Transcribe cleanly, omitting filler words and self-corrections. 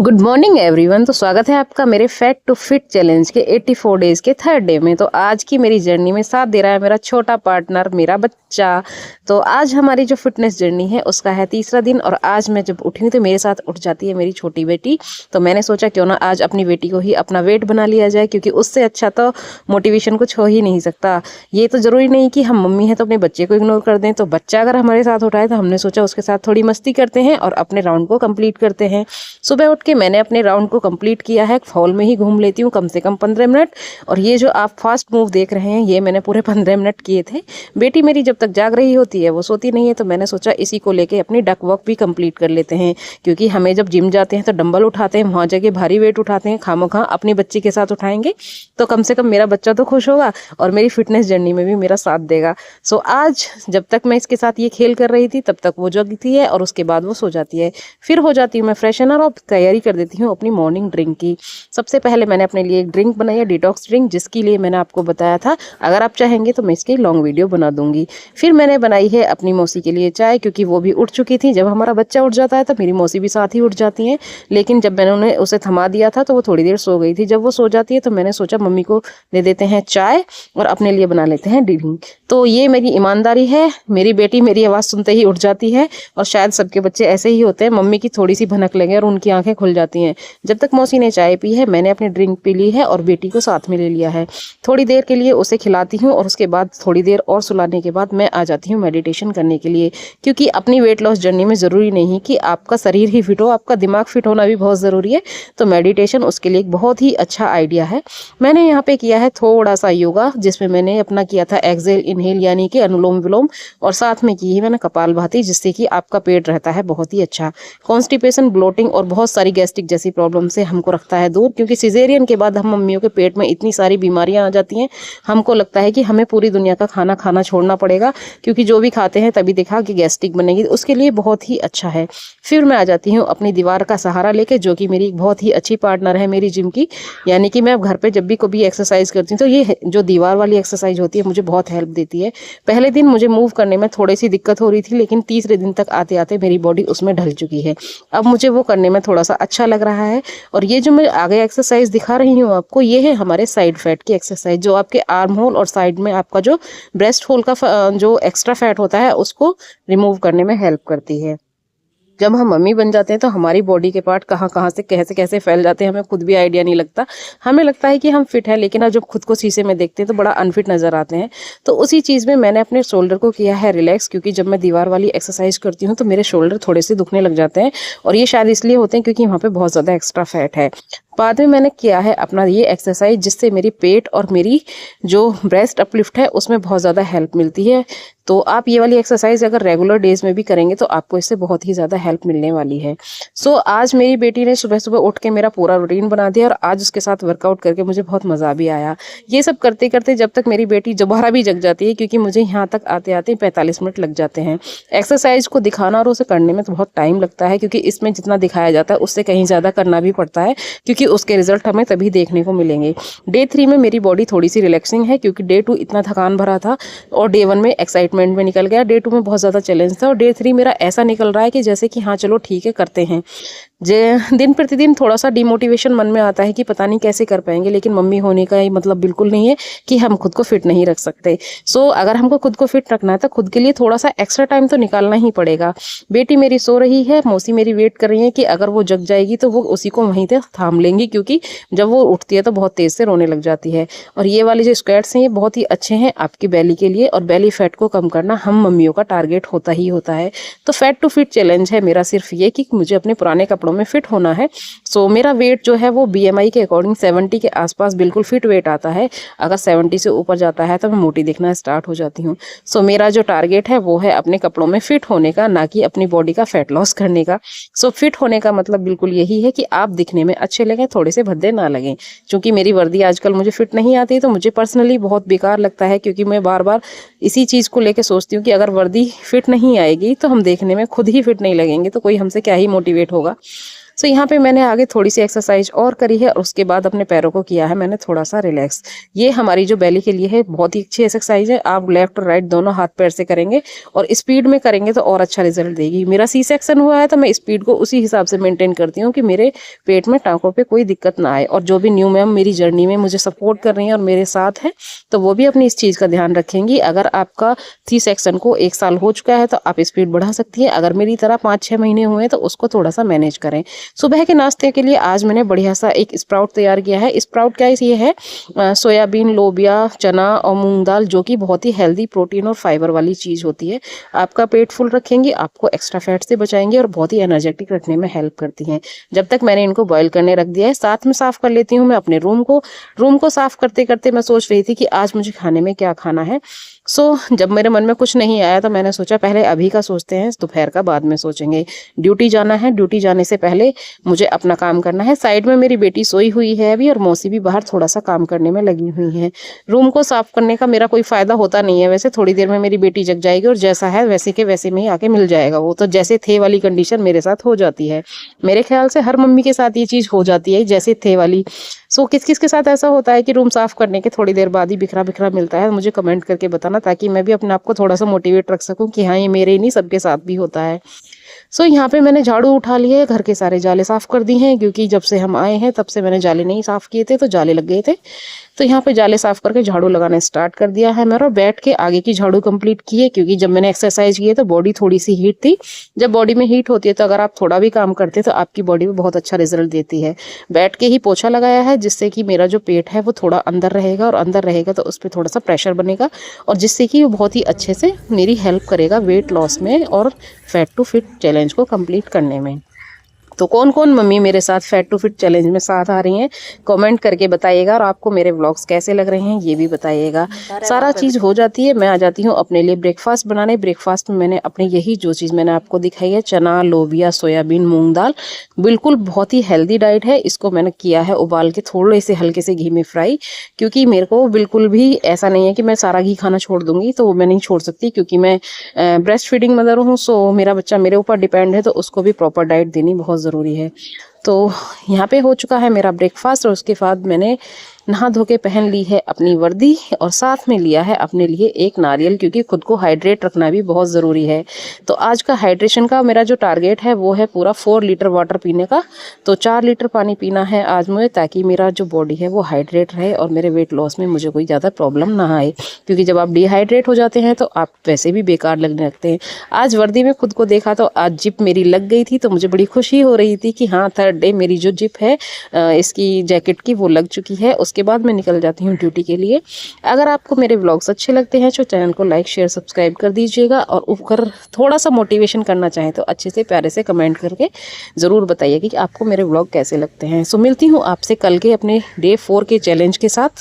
Good morning everyone. तो स्वागत है आपका मेरे फैट टू फिट चैलेंज के 84 डेज के थर्ड डे में। तो आज की मेरी जर्नी में साथ दे रहा है मेरा छोटा पार्टनर, मेरा बच्चा। तो आज हमारी जो फिटनेस जर्नी है उसका है तीसरा दिन। और आज मैं जब उठी हूँ तो मेरे साथ उठ जाती है मेरी छोटी बेटी। तो मैंने सोचा क्यों ना आज अपनी बेटी को ही अपना वेट बना लिया जाए, क्योंकि उससे अच्छा तो मोटिवेशन कुछ हो ही नहीं सकता। ये तो ज़रूरी नहीं कि हम मम्मी हैं तो अपने बच्चे को इग्नोर कर दें। तो बच्चा अगर हमारे साथ उठाए तो हमने सोचा उसके साथ थोड़ी मस्ती करते हैं और अपने राउंड को कंप्लीट करते हैं। सुबह उठ के मैंने अपने राउंड को कंप्लीट किया है। फॉल में ही घूम लेती हूँ कम से कम 15 मिनट। और ये जो आप फास्ट मूव देख रहे हैं ये मैंने पूरे 15 मिनट किए थे। बेटी मेरी जब तक जाग रही होती है, वो सोती नहीं है, तो मैंने सोचा इसी को लेके अपनी डक वॉक भी कंप्लीट कर लेते हैं। क्योंकि हमें जब जिम जाते हैं तो डंबल उठाते हैं, वहाँ जगह भारी वेट उठाते हैं, खामोखा अपनी बच्ची के साथ उठाएंगे तो कम से कम मेरा बच्चा तो खुश होगा और मेरी फिटनेस जर्नी में भी मेरा साथ देगा। सो आज जब तक मैं इसके साथ ये खेल कर रही थी तब तक वो जगती है और उसके बाद वो सो जाती है। फिर हो जाती हूँ मैं फ्रेशनर और तैयारी कर देती हूँ अपनी मॉर्निंग ड्रिंक की। सबसे पहले मैंने अपने लिए एक ड्रिंक बनाई है, डिटॉक्स ड्रिंक, जिसके लिए मैंने आपको बताया था। अगर आप चाहेंगे तो मैं इसकी लॉन्ग वीडियो बना दूंगी। फिर मैंने बनाई है अपनी मौसी के लिए चाय, क्योंकि वो भी उठ चुकी थी। जब हमारा बच्चा उठ जाता है तो मेरी मौसी भी साथ ही उठ जाती हैं। लेकिन जब मैंने उसे थमा दिया था तो वो थोड़ी देर सो गई थी। जब वो सो जाती है तो मैंने सोचा मम्मी को दे देते हैं चाय और अपने लिए बना लेते हैं ड्रिंक। तो ये मेरी ईमानदारी है। मेरी बेटी मेरी आवाज़ सुनते ही उठ जाती है और शायद सबके बच्चे ऐसे ही होते हैं, मम्मी की थोड़ी सी भनक लगे और उनकी आंखें खुल जाती हैं। जब तक मौसी ने चाय पी है मैंने अपनी ड्रिंक पी ली है और बेटी को साथ में ले लिया है। थोड़ी देर के लिए उसे खिलाती हूँ और उसके बाद थोड़ी देर और सुलाने के बाद मैं आ जाती हूँ मेडिटेशन करने के लिए। क्योंकि अपनी वेट लॉस जर्नी में ज़रूरी नहीं कि आपका शरीर ही फिट हो, आपका दिमाग फिट होना भी बहुत ज़रूरी है। तो मेडिटेशन उसके लिए एक बहुत ही अच्छा आइडिया है। मैंने यहाँ पे किया है थोड़ा सा योगा, जिसमें मैंने अपना किया था एक्सेल इनहेल यानी कि अनुलोम विलोम, और साथ में की है मैंने कपालभाति, जिससे कि आपका पेट रहता है बहुत ही अच्छा। कॉन्स्टिपेशन, ब्लोटिंग और बहुत सारी गैस्ट्रिक जैसी प्रॉब्लम से हमको रखता है दूर। क्योंकि सिजेरियन के बाद हम मम्मियों के पेट में इतनी सारी बीमारियां आ जाती हैं, हमको लगता है कि हमें पूरी दुनिया का खाना खाना छोड़ना पड़ेगा, क्योंकि जो भी खाते हैं तभी देखा कि गैस्ट्रिक बनेगी। उसके लिए बहुत ही अच्छा है। फिर मैं आ जाती हूँ अपनी दीवार का सहारा लेके, जो कि मेरी एक बहुत ही अच्छी पार्टनर है मेरी जिम की। यानी कि मैं घर पे जब भी कभी एक्सरसाइज करती हूँ तो ये जो दीवार वाली एक्सरसाइज होती है मुझे बहुत हेल्प देती है। पहले दिन मुझे मूव करने में थोड़ी सी दिक्कत हो रही थी, लेकिन तीसरे दिन तक आते आते मेरी बॉडी उसमें ढल चुकी है। अब मुझे वो करने में थोड़ा सा अच्छा लग रहा है। और ये जो मैं आगे एक्सरसाइज दिखा रही हूँ आपको, ये है हमारे साइड फैट की एक्सरसाइज, जो आपके आर्म होल और साइड में आपका जो ब्रेस्ट होल का जो एक्स्ट्रा फैट होता है उसको रिमूव करने में हेल्प करती है। जब हम मम्मी बन जाते हैं तो हमारी बॉडी के पार्ट कहाँ कहाँ से कैसे कैसे फैल जाते हैं हमें खुद भी आइडिया नहीं लगता। हमें लगता है कि हम फिट हैं, लेकिन जब खुद को शीशे में देखते हैं तो बड़ा अनफिट नजर आते हैं। तो उसी चीज़ में मैंने अपने शोल्डर को किया है रिलैक्स, क्योंकि जब मैं दीवार वाली एक्सरसाइज करती हूँ तो मेरे शोल्डर थोड़े से दुखने लग जाते हैं। और ये शायद इसलिए होते हैं क्योंकि वहाँ पे बहुत ज़्यादा एक्स्ट्रा फैट है। बाद में मैंने किया है अपना ये एक्सरसाइज, जिससे मेरी पेट और मेरी जो ब्रेस्ट अपलिफ्ट है उसमें बहुत ज़्यादा हेल्प मिलती है। तो आप ये वाली एक्सरसाइज अगर रेगुलर डेज में भी करेंगे तो आपको इससे बहुत ही ज़्यादा हेल्प मिलने वाली है। सो आज मेरी बेटी ने सुबह सुबह उठ के मेरा पूरा रूटीन बना दिया और आज उसके साथ वर्कआउट करके मुझे बहुत मज़ा भी आया। ये सब करते करते जब तक मेरी बेटी दोबारा भी जग जाती है, क्योंकि मुझे यहाँ तक आते आते 45 मिनट लग जाते हैं। एक्सरसाइज को दिखाना और उसे करने में तो बहुत टाइम लगता है, क्योंकि इसमें जितना दिखाया जाता है उससे कहीं ज़्यादा करना भी पड़ता है, क्योंकि उसके रिजल्ट हमें तभी देखने को मिलेंगे। डे 3 में मेरी बॉडी थोड़ी सी रिलैक्सिंग है, क्योंकि डे 2 इतना थकान भरा था और डे 1 में एक्साइटमेंट में निकल गया। डे 2 में बहुत ज़्यादा चैलेंज था और डे 3 मेरा ऐसा निकल रहा है कि जैसे कि हाँ चलो ठीक है करते हैं। दिन प्रतिदिन थोड़ा सा डिमोटिवेशन मन में आता है कि पता नहीं कैसे कर पाएंगे, लेकिन मम्मी होने का ये मतलब बिल्कुल नहीं है कि हम खुद को फिट नहीं रख सकते। सो अगर हमको खुद को फिट रखना है तो खुद के लिए थोड़ा सा एक्स्ट्रा टाइम तो निकालना ही पड़ेगा। बेटी मेरी सो रही है, मौसी मेरी वेट कर रही है कि अगर वो जग जाएगी तो वो उसी को वहीं तक थाम लेंगी, क्योंकि जब वो उठती है तो बहुत तेज़ से रोने लग जाती है। और ये वाले जो स्क्वाट्स हैं ये बहुत ही अच्छे हैं आपकी बेली के लिए, और बेली फैट को कम करना हम मम्मियों का टारगेट होता ही होता है। तो फैट टू फिट चैलेंज है मेरा सिर्फ ये कि मुझे अपने पुराने कपड़ों में फिट होना है। सो मेरा वेट जो है वो BMI के अकॉर्डिंग 70 के आसपास बिल्कुल फिट वेट आता है। अगर 70 से ऊपर जाता है तो मैं मोटी दिखना स्टार्ट हो जाती हूँ। सो मेरा जो टारगेट है वो है अपने कपड़ों में फिट होने का, ना कि अपनी बॉडी का फैट लॉस करने का। सो फिट होने का मतलब बिल्कुल यही है कि आप दिखने में अच्छे लगें, थोड़े से भद्दे ना लगें। क्योंकि मेरी वर्दी आजकल मुझे फिट नहीं आती तो मुझे पर्सनली बहुत बेकार लगता है, क्योंकि मैं बार बार इसी चीज़ को लेकर सोचती हूँ कि अगर वर्दी फिट नहीं आएगी तो हम देखने में खुद ही फिट नहीं लगेंगे, तो कोई हमसे क्या ही मोटिवेट होगा। सो यहाँ पे मैंने आगे थोड़ी सी एक्सरसाइज और करी है और उसके बाद अपने पैरों को किया है मैंने थोड़ा सा रिलैक्स। ये हमारी जो बेली के लिए है बहुत ही अच्छी एक्सरसाइज है। आप लेफ्ट और राइट दोनों हाथ पैर से करेंगे और स्पीड में करेंगे तो और अच्छा रिजल्ट देगी। मेरा सी सेक्शन हुआ है तो मैं स्पीड को उसी हिसाब से मेंटेन करती हूँ कि मेरे पेट में टांकों पे कोई दिक्कत ना आए। और जो भी न्यू मैम मेरी जर्नी में मुझे सपोर्ट कर रही हैं और मेरे साथ हैं तो वो भी अपनी इस चीज़ का ध्यान रखेंगी। अगर आपका सी सेक्शन को 1 साल हो चुका है तो आप स्पीड बढ़ा सकती हैं, अगर मेरी तरह 5-6 महीने हुए तो उसको थोड़ा सा मैनेज करें। सुबह के नाश्ते के लिए आज मैंने बढ़िया सा एक स्प्राउट तैयार किया है। स्प्राउट क्या ये है, सोयाबीन, लोबिया, चना और मूंग दाल, जो कि बहुत ही हेल्दी प्रोटीन और फाइबर वाली चीज़ होती है। आपका पेट फुल रखेंगी, आपको एक्स्ट्रा फैट से बचाएंगे और बहुत ही एनर्जेटिक रखने में हेल्प करती हैं। जब तक मैंने इनको बॉईल करने रख दिया है, साथ में साफ कर लेती हूँ मैं अपने रूम को साफ करते करते मैं सोच रही थी कि आज मुझे खाने में क्या खाना है। जब मेरे मन में कुछ नहीं आया तो मैंने सोचा पहले अभी का सोचते हैं, दोपहर का बाद में सोचेंगे। ड्यूटी जाना है, ड्यूटी जाने से पहले मुझे अपना काम करना है। साइड में मेरी बेटी सोई हुई है अभी और मौसी भी बाहर थोड़ा सा काम करने में लगी हुई है। रूम को साफ करने का मेरा कोई फायदा होता नहीं है वैसे, थोड़ी देर में मेरी बेटी जग जाएगी और जैसा है वैसे के वैसे में ही आके मिल जाएगा। वो तो जैसे थे वाली कंडीशन मेरे साथ हो जाती है। मेरे ख्याल से हर मम्मी के साथ ये चीज़ हो जाती है जैसे थे वाली। किस किस के साथ ऐसा होता है कि रूम साफ करने के थोड़ी देर बाद ही बिखरा बिखरा मिलता है, मुझे कमेंट करके बताना ताकि मैं भी अपने आप को थोड़ा सा मोटिवेट रख सकूं कि हाँ ये मेरे ही नहीं सबके साथ भी होता है। यहाँ पे मैंने झाड़ू उठा लिया है, घर के सारे जाले साफ कर दिए हैं क्योंकि जब से हम आए हैं तब से मैंने जाले नहीं साफ किए थे तो जाले लग गए थे। तो यहाँ पे जाले साफ करके झाड़ू लगाना स्टार्ट कर दिया है मेरा। बैठ के आगे की झाड़ू कंप्लीट की है क्योंकि जब मैंने एक्सरसाइज की है तो बॉडी थोड़ी सी हीट थी। जब बॉडी में हीट होती है तो अगर आप थोड़ा भी काम करते हैं तो आपकी बॉडी में बहुत अच्छा रिजल्ट देती है। बैठ के ही पोछा लगाया है जिससे कि मेरा जो पेट है वो थोड़ा अंदर रहेगा और अंदर रहेगा तो उस पर थोड़ा सा प्रेशर बनेगा और जिससे कि वो बहुत ही अच्छे से मेरी हेल्प करेगा वेट लॉस में और फैट टू फिट चैलेंज को कंप्लीट करने में। तो कौन कौन मम्मी मेरे साथ फैट टू फिट चैलेंज में साथ आ रही हैं कमेंट करके बताइएगा और आपको मेरे व्लॉग्स कैसे लग रहे हैं ये भी बताइएगा। सारा चीज़ हो जाती है, मैं आ जाती हूँ अपने लिए ब्रेकफास्ट बनाने। ब्रेकफास्ट में मैंने अपनी यही जो चीज़ मैंने आपको दिखाई है, चना, लोबिया, सोयाबीन, मूंग दाल, बिल्कुल बहुत ही हेल्दी डाइट है। इसको मैंने किया है उबाल के थोड़े से हल्के से घी में फ्राई, क्योंकि मेरे को बिल्कुल भी ऐसा नहीं है कि मैं सारा घी खाना छोड़ दूंगी, तो वो मैं नहीं छोड़ सकती क्योंकि मैं ब्रेस्ट फीडिंग मदर हूँ। मेरा बच्चा मेरे ऊपर डिपेंड है तो उसको भी प्रॉपर डाइट देनी बहुत ज़रूरी है। तो यहाँ पे हो चुका है मेरा ब्रेकफास्ट और उसके बाद मैंने नहा धो के पहन ली है अपनी वर्दी और साथ में लिया है अपने लिए एक नारियल, क्योंकि खुद को हाइड्रेट रखना भी बहुत ज़रूरी है। तो आज का हाइड्रेशन का मेरा जो टारगेट है वो है पूरा 4 लीटर वाटर पीने का। तो 4 लीटर पानी पीना है आज मुझे, ताकि मेरा जो बॉडी है वो हाइड्रेट रहे और मेरे वेट लॉस में मुझे कोई ज़्यादा प्रॉब्लम ना आए, क्योंकि जब आप डिहाइड्रेट हो जाते हैं तो आप वैसे भी बेकार लगने लगते हैं। आज वर्दी में खुद को देखा तो आज जिप मेरी लग गई थी, तो मुझे बड़ी खुशी हो रही थी कि हाँ 3rd डे मेरी जो जिप है इसकी जैकेट की वो लग चुकी है। उसके बाद मैं निकल जाती हूँ ड्यूटी के लिए। अगर आपको मेरे व्लॉग्स अच्छे लगते हैं तो चैनल को लाइक शेयर सब्सक्राइब कर दीजिएगा और ऊपर थोड़ा सा मोटिवेशन करना चाहें तो अच्छे से प्यारे से कमेंट करके ज़रूर बताइए कि आपको मेरे व्लॉग कैसे लगते हैं। मिलती हूँ आपसे कल के अपने डे 4 के चैलेंज के साथ।